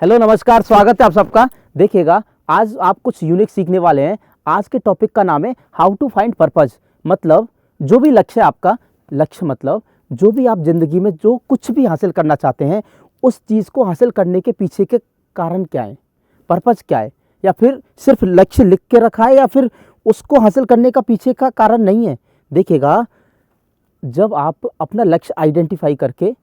Hello नमस्कार, स्वागत है आप सबका। देखिएगा, आज आप कुछ यूनिक सीखने वाले हैं। आज के टॉपिक का नाम है हाउ टू फाइंड पर्पज। मतलब जो भी लक्ष्य है आपका, लक्ष्य मतलब जो भी आप ज़िंदगी में जो कुछ भी हासिल करना चाहते हैं, उस चीज़ को हासिल करने के पीछे के कारण क्या है, पर्पज क्या है, या फिर सिर्फ लक्ष्य लिख के रखा है या फिर उसको हासिल करने का पीछे का कारण नहीं है। देखिएगा, जब आप अपना लक्ष्य आइडेंटिफाई करके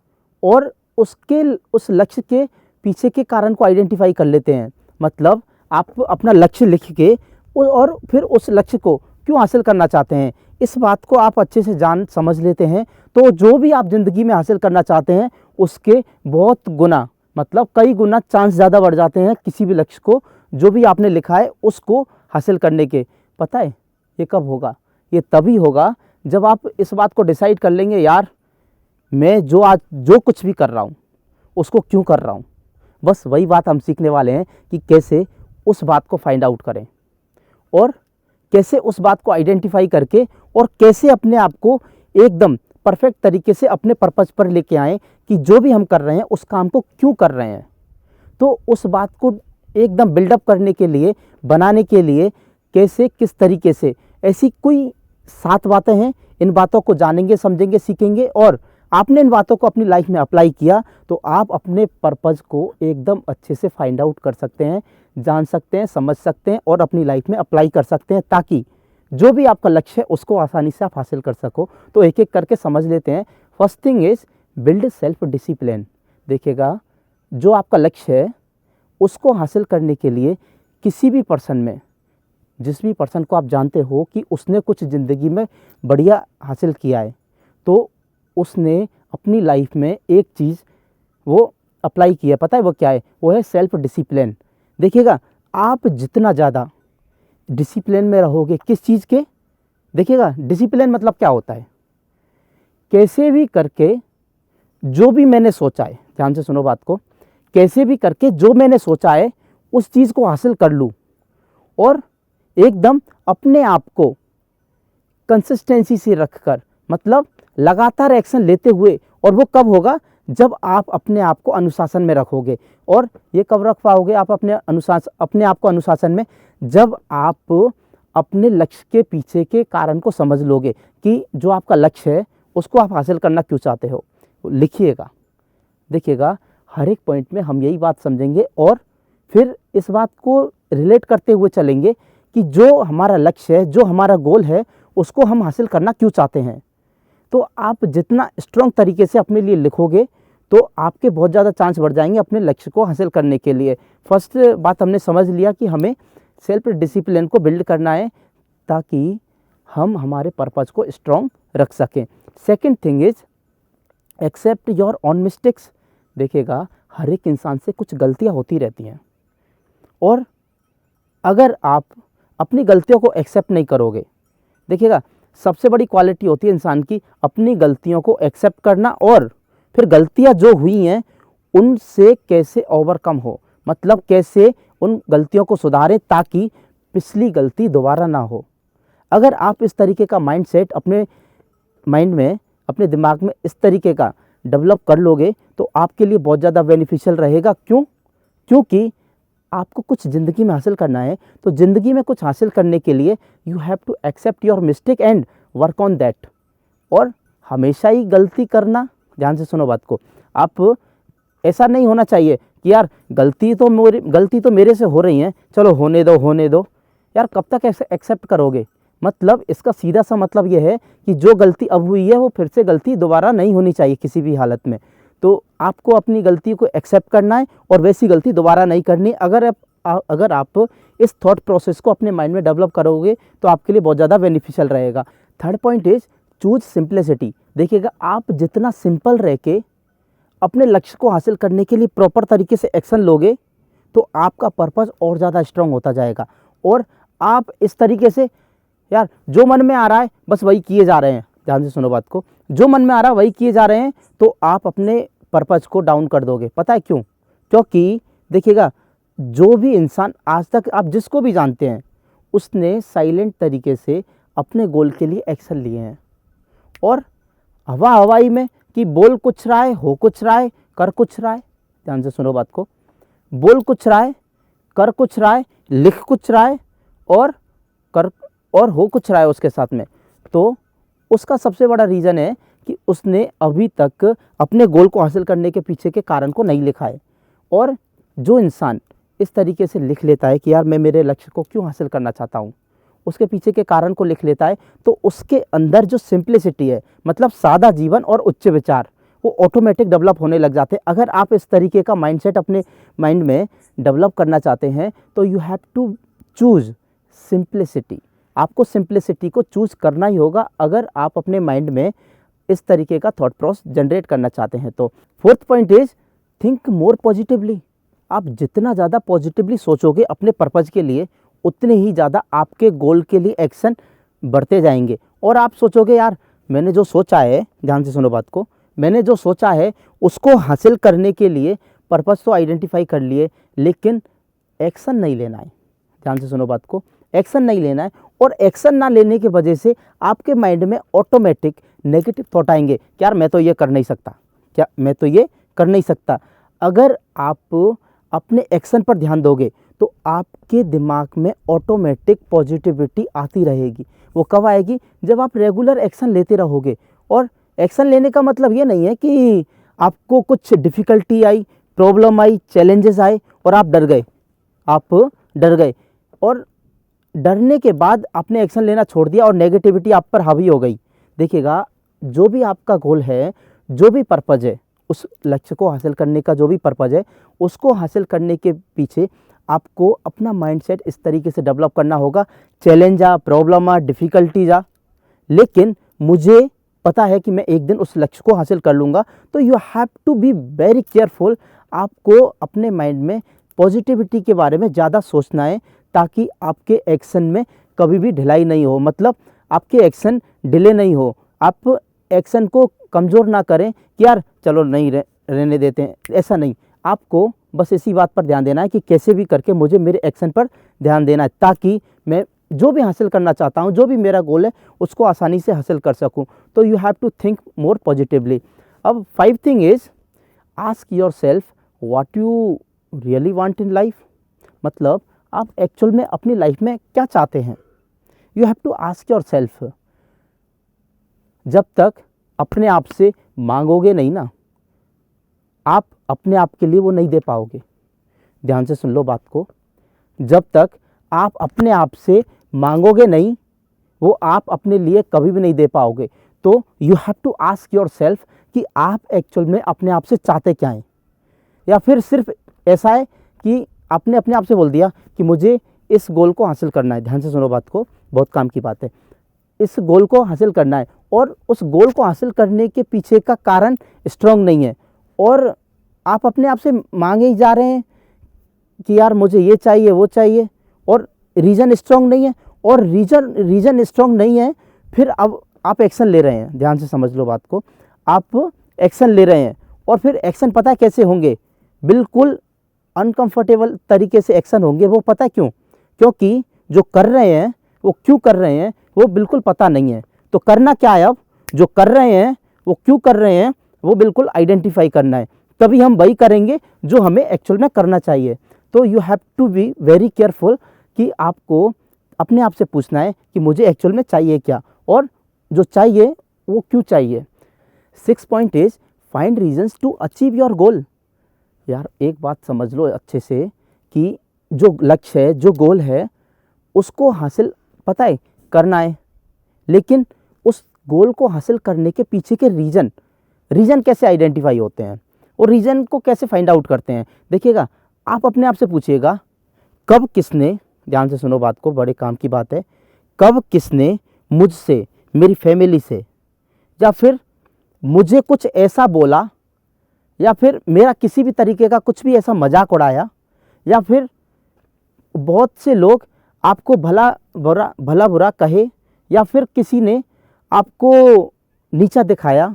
और उस लक्ष्य के पीछे के कारण को आइडेंटिफाई कर लेते हैं, मतलब आप अपना लक्ष्य लिख के और फिर उस लक्ष्य को क्यों हासिल करना चाहते हैं, इस बात को आप अच्छे से जान समझ लेते हैं, तो जो भी आप ज़िंदगी में हासिल करना चाहते हैं उसके बहुत गुना, मतलब कई गुना चांस ज़्यादा बढ़ जाते हैं किसी भी लक्ष्य को जो भी आपने लिखा है उसको हासिल करने के। पता है ये कब होगा? ये तभी होगा जब आप इस बात को डिसाइड कर लेंगे, यार मैं जो कुछ भी कर रहा हूँ उसको क्यों कर रहा हूँ। बस वही बात हम सीखने वाले हैं कि कैसे उस बात को फाइंड आउट करें और कैसे उस बात को आइडेंटिफाई करके और कैसे अपने आप को एकदम परफेक्ट तरीके से अपने पर्पज़ पर लेके आएँ कि जो भी हम कर रहे हैं उस काम को क्यों कर रहे हैं। तो उस बात को एकदम बिल्डअप करने के लिए, बनाने के लिए कैसे, किस तरीके से, ऐसी कोई 7 बातें हैं। इन बातों को जानेंगे, समझेंगे, सीखेंगे और आपने इन बातों को अपनी लाइफ में अप्लाई किया तो आप अपने पर्पज़ को एकदम अच्छे से फाइंड आउट कर सकते हैं, जान सकते हैं, समझ सकते हैं और अपनी लाइफ में अप्लाई कर सकते हैं, ताकि जो भी आपका लक्ष्य है उसको आसानी से आप हासिल कर सको। तो एक एक करके समझ लेते हैं। First thing is build self discipline. देखिएगा, जो आपका लक्ष्य है उसको हासिल करने के लिए किसी भी पर्सन में, जिस भी पर्सन को आप जानते हो कि उसने कुछ ज़िंदगी में बढ़िया हासिल किया है, तो उसने अपनी लाइफ में एक चीज़ वो अप्लाई किया, पता है वो क्या है? वो है सेल्फ डिसिप्लिन। देखिएगा, आप जितना ज़्यादा डिसिप्लिन में रहोगे, किस चीज़ के? देखिएगा, डिसिप्लिन मतलब क्या होता है? कैसे भी करके जो भी मैंने सोचा है, ध्यान से सुनो बात को, कैसे भी करके जो मैंने सोचा है उस चीज़ को हासिल कर लूँ और एकदम अपने आप को कंसिस्टेंसी से रखकर, मतलब लगातार एक्शन लेते हुए। और वो कब होगा? जब आप अपने आप को अनुशासन में रखोगे। और ये कब रख पाओगे आप अपने आप को अनुशासन में? जब आप अपने लक्ष्य के पीछे के कारण को समझ लोगे कि जो आपका लक्ष्य है उसको आप हासिल करना क्यों चाहते हो। लिखिएगा, देखिएगा, हर एक पॉइंट में हम यही बात समझेंगे और फिर इस बात को रिलेट करते हुए चलेंगे कि जो हमारा लक्ष्य है, जो हमारा गोल है, उसको हम हासिल करना क्यों चाहते हैं। तो आप जितना स्ट्रॉन्ग तरीके से अपने लिए लिखोगे तो आपके बहुत ज़्यादा चांस बढ़ जाएंगे अपने लक्ष्य को हासिल करने के लिए। फर्स्ट बात हमने समझ लिया कि हमें सेल्फ डिसिप्लिन को बिल्ड करना है ताकि हम हमारे पर्पज़ को स्ट्रॉन्ग रख सकें। Second thing is accept your own mistakes. देखिएगा, हर एक इंसान से कुछ गलतियाँ होती रहती हैं और अगर आप अपनी गलतियों को एक्सेप्ट नहीं करोगे, देखिएगा, सबसे बड़ी क्वालिटी होती है इंसान की अपनी गलतियों को एक्सेप्ट करना और फिर गलतियां जो हुई हैं उनसे कैसे ओवरकम हो, मतलब कैसे उन गलतियों को सुधारें ताकि पिछली गलती दोबारा ना हो। अगर आप इस तरीके का माइंडसेट अपने माइंड में, अपने दिमाग में इस तरीके का डेवलप कर लोगे तो आपके लिए बहुत ज़्यादा बेनिफिशियल रहेगा। क्यों? क्योंकि आपको कुछ ज़िंदगी में हासिल करना है, तो ज़िंदगी में कुछ हासिल करने के लिए you have to accept your mistake and work on that. और हमेशा ही गलती करना, ध्यान से सुनो बात को, आप ऐसा नहीं होना चाहिए कि यार गलती तो मेरे से हो रही है, चलो होने दो। यार कब तक ऐसे एक्सेप्ट करोगे? मतलब इसका सीधा सा मतलब ये है कि जो गलती अब हुई है वो फिर से गलती दोबारा नहीं होनी चाहिए किसी भी हालत में। तो आपको अपनी गलती को एक्सेप्ट करना है और वैसी गलती दोबारा नहीं करनी। अगर आप इस थॉट प्रोसेस को अपने माइंड में डेवलप करोगे तो आपके लिए बहुत ज़्यादा बेनिफिशियल रहेगा। Third point is choose simplicity. देखिएगा, आप जितना सिंपल रह के अपने लक्ष्य को हासिल करने के लिए प्रॉपर तरीके से एक्शन लोगे तो आपका पर्पज़ और ज़्यादा स्ट्रांग होता जाएगा। और आप इस तरीके से, यार जो मन में आ रहा है बस वही किए जा रहे हैं, ध्यान से सुनो बात को, जो मन में आ रहा है वही किए जा रहे हैं, तो आप अपने पर्पज़ को डाउन कर दोगे। पता है क्यों? क्योंकि देखिएगा, जो भी इंसान आज तक आप जिसको भी जानते हैं उसने साइलेंट तरीके से अपने गोल के लिए एक्शन लिए हैं। और हवाई में कि बोल कुछ रहा है, हो कुछ रहा है, कर कुछ रहा है, ध्यान से सुनो बात को, बोल कुछ रहा है, कर कुछ रहा है, लिख कुछ रहा है और कर और हो कुछ रहा है उसके साथ में, तो उसका सबसे बड़ा रीज़न है कि उसने अभी तक अपने गोल को हासिल करने के पीछे के कारण को नहीं लिखा है। और जो इंसान इस तरीके से लिख लेता है कि यार मैं मेरे लक्ष्य को क्यों हासिल करना चाहता हूँ, उसके पीछे के कारण को लिख लेता है, तो उसके अंदर जो सिंप्लिसिटी है, मतलब सादा जीवन और उच्च विचार, वो ऑटोमेटिक डेवलप होने लग जाते हैं। अगर आप इस तरीके का माइंडसेट अपने माइंड में डेवलप करना चाहते हैं तो you have to choose simplicity. आपको सिंप्लिसिटी को चूज़ करना ही होगा अगर आप अपने माइंड में इस तरीके का थॉट प्रोसेस जनरेट करना चाहते हैं। तो fourth point is think more positively. आप जितना ज़्यादा पॉजिटिवली सोचोगे अपने पर्पज़ के लिए, उतने ही ज़्यादा आपके गोल के लिए एक्शन बढ़ते जाएंगे। और आप सोचोगे यार मैंने जो सोचा है, ध्यान से सुनो बात को, मैंने जो सोचा है उसको हासिल करने के लिए पर्पज़ तो आइडेंटिफाई कर लिए, लेकिन एक्शन नहीं लेना है। ध्यान से सुनो बात को, एक्शन नहीं लेना है। और एक्शन ना लेने की वजह से आपके माइंड में ऑटोमेटिक नेगेटिव थॉट आएंगे कि यार मैं तो ये कर नहीं सकता, क्या मैं तो ये कर नहीं सकता। अगर आप अपने एक्शन पर ध्यान दोगे तो आपके दिमाग में ऑटोमेटिक पॉजिटिविटी आती रहेगी। वो कब आएगी? जब आप रेगुलर एक्शन लेते रहोगे। और एक्शन लेने का मतलब ये नहीं है कि आपको कुछ डिफ़िकल्टी आई, प्रॉब्लम आई, चैलेंजेस आए और आप डर गए, और डरने के बाद आपने एक्शन लेना छोड़ दिया और नेगेटिविटी आप पर हावी हो गई। देखिएगा, जो भी आपका गोल है, जो भी पर्पज़ है, उस लक्ष्य को हासिल करने का जो भी पर्पज़ है, उसको हासिल करने के पीछे आपको अपना माइंडसेट इस तरीके से डेवलप करना होगा, चैलेंज आ, प्रॉब्लम आ, डिफ़िकल्टीज आ, लेकिन मुझे पता है कि मैं एक दिन उस लक्ष्य को हासिल कर लूँगा। तो you have to be very careful. आपको अपने माइंड में पॉजिटिविटी के बारे में ज़्यादा सोचना है ताकि आपके एक्शन में कभी भी ढिलाई नहीं हो, मतलब आपके एक्शन डिले नहीं हो। आप एक्शन को कमज़ोर ना करें कि यार चलो नहीं रहने देते हैं, ऐसा नहीं। आपको बस इसी बात पर ध्यान देना है कि कैसे भी करके मुझे मेरे एक्शन पर ध्यान देना है ताकि मैं जो भी हासिल करना चाहता हूँ, जो भी मेरा गोल है, उसको आसानी से हासिल कर सकूँ। तो you have to think more positively. अब 5 thing is ask yourself what you really want in life. मतलब आप एक्चुअल में अपनी लाइफ में क्या चाहते हैं। You have to ask yourself. जब तक अपने आप से मांगोगे नहीं ना, आप अपने आप के लिए वो नहीं दे पाओगे। ध्यान से सुन लो बात को, जब तक आप अपने आप से मांगोगे नहीं, वो आप अपने लिए कभी भी नहीं दे पाओगे। तो you have to ask yourself कि आप एक्चुअल में अपने आप से चाहते क्या हैं। या फिर सिर्फ ऐसा है कि आपने अपने आप से बोल दिया कि मुझे इस गोल को हासिल करना है। ध्यान से सुनो बात को, बहुत काम की बात है। इस गोल को हासिल करना है और उस गोल को हासिल करने के पीछे का कारण स्ट्रॉन्ग नहीं है, और आप अपने आप से मांगे ही जा रहे हैं कि यार मुझे ये चाहिए, वो चाहिए, और रीज़न स्ट्रॉन्ग नहीं है। और रीज़न स्ट्रॉन्ग नहीं है, फिर अब आप एक्शन ले रहे हैं। ध्यान से समझ लो बात को, आप एक्शन ले रहे हैं और फिर एक्शन पता है कैसे होंगे? बिल्कुल अनकंफर्टेबल तरीके से एक्शन होंगे। वो पता है क्यों? क्योंकि जो कर रहे हैं वो क्यों कर रहे हैं वो बिल्कुल पता नहीं है। तो करना क्या है? अब जो कर रहे हैं वो क्यों कर रहे हैं वो बिल्कुल आइडेंटिफाई करना है, तभी हम वही करेंगे जो हमें एक्चुअल में करना चाहिए। तो you have to be very careful कि आपको अपने आप से पूछना है कि मुझे एक्चुअल में चाहिए क्या, और जो चाहिए वो क्यों चाहिए। 6 point is find reasons to achieve your goal. यार एक बात समझ लो अच्छे से कि जो लक्ष्य है, जो गोल है, उसको हासिल पता है करना है, लेकिन उस गोल को हासिल करने के पीछे के रीज़न कैसे आइडेंटिफाई होते हैं और रीज़न को कैसे फाइंड आउट करते हैं। देखिएगा, आप अपने आप से पूछिएगा कब किसने, ध्यान से सुनो बात को, बड़े काम की बात है, कब किसने मुझसे, मेरी फैमिली से, या फिर मुझे कुछ ऐसा बोला, या फिर मेरा किसी भी तरीके का कुछ भी ऐसा मजाक उड़ाया, या फिर बहुत से लोग आपको भला बुरा कहे, या फिर किसी ने आपको नीचा दिखाया,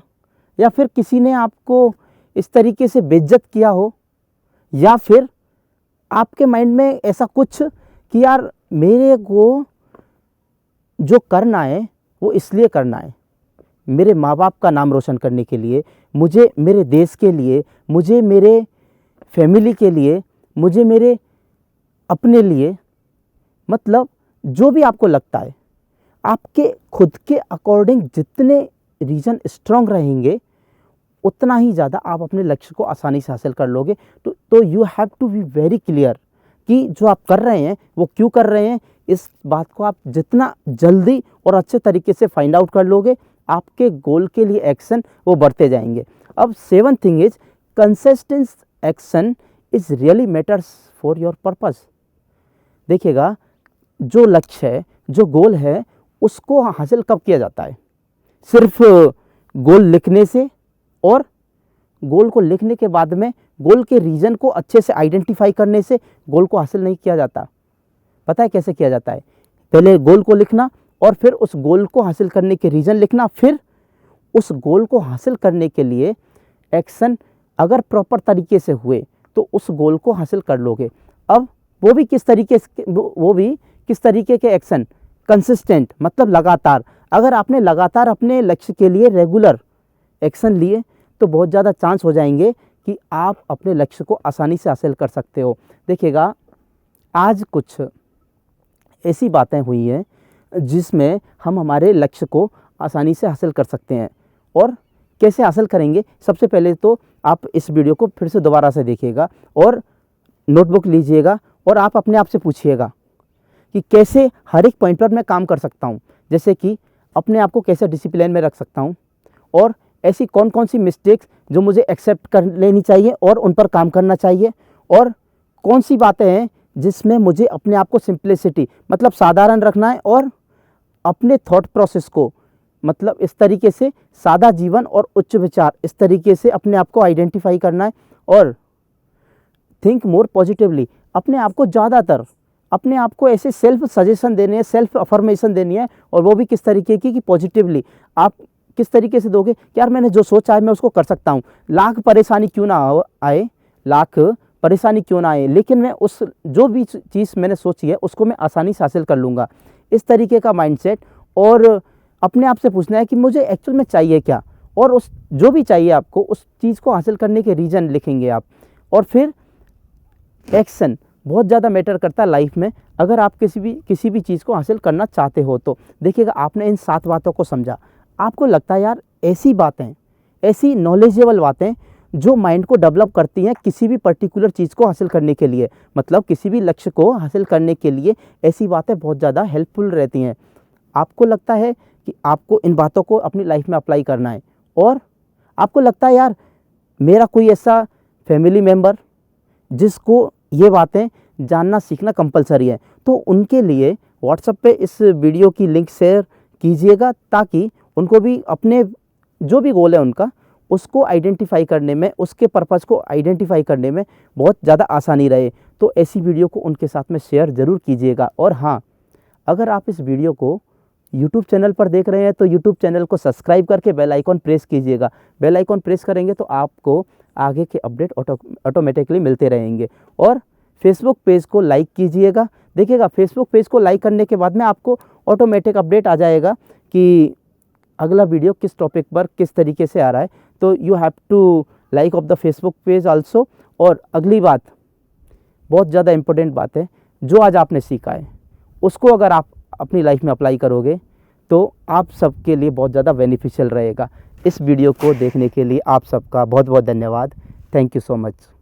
या फिर किसी ने आपको इस तरीके से बेइज्जत किया हो, या फिर आपके माइंड में ऐसा कुछ कि यार मेरे को जो करना है वो इसलिए करना है, मेरे माँ बाप का नाम रोशन करने के लिए, मुझे मेरे देश के लिए, मुझे मेरे फैमिली के लिए, मुझे मेरे अपने लिए, मतलब जो भी आपको लगता है, आपके खुद के अकॉर्डिंग जितने रीज़न स्ट्रांग रहेंगे उतना ही ज़्यादा आप अपने लक्ष्य को आसानी से हासिल कर लोगे। तो you have to be very clear कि जो आप कर रहे हैं वो क्यों कर रहे हैं। इस बात को आप जितना जल्दी और अच्छे तरीके से फाइंड आउट कर लोगे, आपके गोल के लिए एक्शन वो बढ़ते जाएंगे। अब 7th thing is consistent action is really matters for your purpose. देखिएगा, जो लक्ष्य है, जो गोल है, उसको हासिल कब किया जाता है? सिर्फ गोल लिखने से, और गोल को लिखने के बाद में गोल के रीज़न को अच्छे से आइडेंटिफाई करने से गोल को हासिल नहीं किया जाता। पता है कैसे किया जाता है? पहले गोल को लिखना और फिर उस गोल को हासिल करने के रीज़न लिखना, फिर उस गोल को हासिल करने के लिए एक्शन अगर प्रॉपर तरीके से हुए तो उस गोल को हासिल कर लोगे। अब वो भी किस तरीके के एक्शन? कंसिस्टेंट, मतलब लगातार। अगर आपने लगातार अपने लक्ष्य के लिए रेगुलर एक्शन लिए तो बहुत ज़्यादा चांस हो जाएंगे कि आप अपने लक्ष्य को आसानी से हासिल कर सकते हो। देखिएगा, आज कुछ ऐसी बातें हुई हैं जिसमें हम हमारे लक्ष्य को आसानी से हासिल कर सकते हैं। और कैसे हासिल करेंगे? सबसे पहले तो आप इस वीडियो को फिर से दोबारा से देखिएगा और नोटबुक लीजिएगा और आप अपने आप से पूछिएगा कि कैसे हर एक पॉइंट पर मैं काम कर सकता हूँ। जैसे कि अपने आप को कैसे डिसिप्लिन में रख सकता हूँ, और ऐसी कौन कौन सी मिस्टेक्स जो मुझे एक्सेप्ट कर लेनी चाहिए और उन पर काम करना चाहिए, और कौन सी बातें हैं जिसमें मुझे अपने आप को सिंप्लिसिटी, मतलब साधारण रखना है, और अपने थॉट प्रोसेस को, मतलब इस तरीके से सादा जीवन और उच्च विचार, इस तरीके से अपने आप को आइडेंटिफाई करना है। और थिंक मोर पॉजिटिवली, अपने आप को ज़्यादातर अपने आप को ऐसे सेल्फ सजेशन देने हैं, सेल्फ अफर्मेशन देनी है, और वो भी किस तरीके की कि पॉजिटिवली। आप किस तरीके से दोगे कि यार मैंने जो सोचा है मैं उसको कर सकता हूँ, लाख परेशानी क्यों ना आए, लेकिन मैं उस जो भी चीज़ मैंने सोची है उसको मैं आसानी से हासिल कर लूँगा। इस तरीके का माइंडसेट। और अपने आप से पूछना है कि मुझे एक्चुअल में चाहिए क्या, और उस जो भी चाहिए आपको उस चीज़ को हासिल करने के रीज़न लिखेंगे आप। और फिर एक्शन बहुत ज़्यादा मैटर करता है लाइफ में, अगर आप किसी भी चीज़ को हासिल करना चाहते हो तो। देखिएगा, आपने इन 7 बातों को समझा, आपको लगता है यार ऐसी बातें, ऐसी नॉलेजेबल बातें जो माइंड को डेवलप करती हैं किसी भी पर्टिकुलर चीज़ को हासिल करने के लिए, मतलब किसी भी लक्ष्य को हासिल करने के लिए ऐसी बातें बहुत ज़्यादा हेल्पफुल रहती हैं। आपको लगता है कि आपको इन बातों को अपनी लाइफ में अप्लाई करना है, और आपको लगता है यार मेरा कोई ऐसा फैमिली मेम्बर जिसको ये बातें जानना सीखना कंपलसरी है, तो उनके लिए व्हाट्सएप पे इस वीडियो की लिंक शेयर कीजिएगा, ताकि उनको भी अपने जो भी गोल है उनका, उसको आइडेंटिफाई करने में, उसके पर्पस को आइडेंटिफाई करने में बहुत ज़्यादा आसानी रहे। तो ऐसी वीडियो को उनके साथ में शेयर ज़रूर कीजिएगा। और हाँ, अगर आप इस वीडियो को यूट्यूब चैनल पर देख रहे हैं तो यूट्यूब चैनल को सब्सक्राइब करके बेल आइकॉन प्रेस कीजिएगा। बेल आइकॉन प्रेस करेंगे तो आपको आगे के अपडेट ऑटोमेटिकली मिलते रहेंगे। और फेसबुक पेज को लाइक कीजिएगा। देखिएगा, फेसबुक पेज को लाइक करने के बाद में आपको ऑटोमेटिक अपडेट आ जाएगा कि अगला वीडियो किस टॉपिक पर किस तरीके से आ रहा है। तो you have to like of the Facebook page also. और अगली बात, बहुत ज़्यादा इम्पोर्टेंट बात है, जो आज आपने सीखा है उसको अगर आप अपनी लाइफ में अप्लाई करोगे तो आप सबके लिए बहुत ज़्यादा बेनिफिशियल रहेगा। इस वीडियो को देखने के लिए आप सबका बहुत बहुत धन्यवाद। Thank you so much.